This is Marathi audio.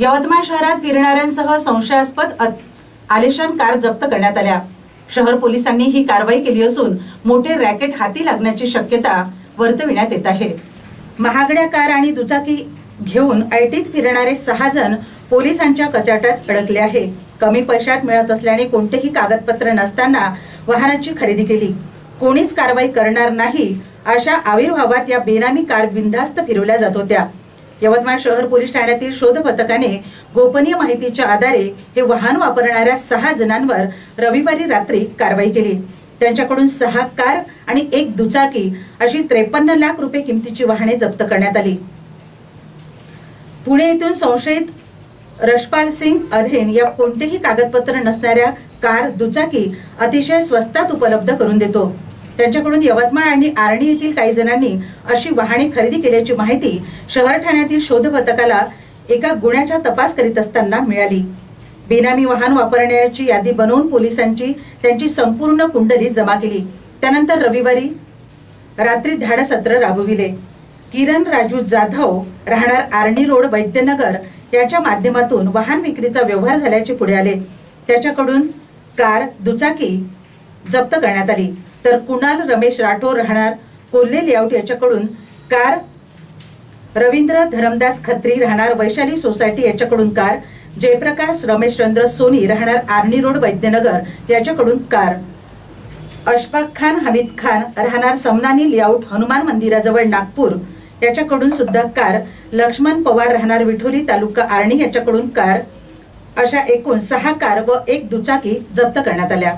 यवतमाळ शहरात फिरणाऱ्यांसह संशयास्पद आलिशान कार जप्त करण्यात आल्या। शहर पोलिसांनी ही कारवाई केली असून मोठे रॅकेट हाती लागण्याची शक्यता वर्तविण्यात येत आहे। महागड्या कार आणि दुचाकी घेऊन ऐटीत फिरणारे 6 जण पोलिसांच्या कचाट्यात अडकले आहे। कमी पैशात मिळत असल्याने कोणतेही कागदपत्र नसताना वाहनाची खरेदी केली। कोणीच कारवाई करणार नाही अशा आविर्भावात या बेनामी कार बिनधास्त फिरवल्या जात होत्या। यवतमाळ शहर पोलीस ठाण्यातील शोध पथकाने गोपनीय माहितीच्या आधारे हे वाहन वापरणाऱ्या 6 जणांवर रविवारी रात्री कारवाई केली। त्यांच्याकडून 6 कार आणि 1 दुचाकी अशी 53 लाख रुपये किमतीची वाहने जप्त करण्यात आली। पुणे येथून संशयित रशपाल सिंग अधेन या कोणतेही कागदपत्र नसणाऱ्या कार दुचाकी अतिशय स्वस्तात उपलब्ध करून देतो। त्यांच्याकडून यवतमाळ आणि आर्णी येथील काही जणांनी अशी वाहने खरेदी केल्याची माहिती शहर ठाण्यातील शोध पथकाला एका गुन्ह्याचा तपास करीत असताना मिळाली। बेनामी वाहन वापरण्याची यादी बनवून पोलिसांची त्यांची संपूर्ण कुंडली जमा केली। त्यानंतर रविवारी रात्री धाडसत्र राबविले। किरण राजू जाधव राहणार आर्णी रोड वैद्यनगर याच्या माध्यमातून वाहन विक्रीचा व्यवहार झाल्याचे पुढे आले। त्याच्याकडून कार दुचाकी जप्त करण्यात आली। तर कुणाल रमेश राठोड राहणार कोल्हे लेआउट याच्याकडून कार, रवींद्र धरमदास खत्री राहणार वैशाली सोसायटी याच्याकडून कार, जयप्रकाश रमेशचंद्र सोनी राहणार आर्णी रोड वैद्यनगर याच्याकडून कार, अशफाक खान हमीद खान राहणार समनानी लेआउट हनुमान मंदिराजवळ नागपूर याच्याकडून सुद्धा कार, लक्ष्मण पवार राहणार विठोली तालुका आर्णी याच्याकडून कार अशा एकूण 6 कार व 1 दुचाकी जप्त करण्यात आल्या।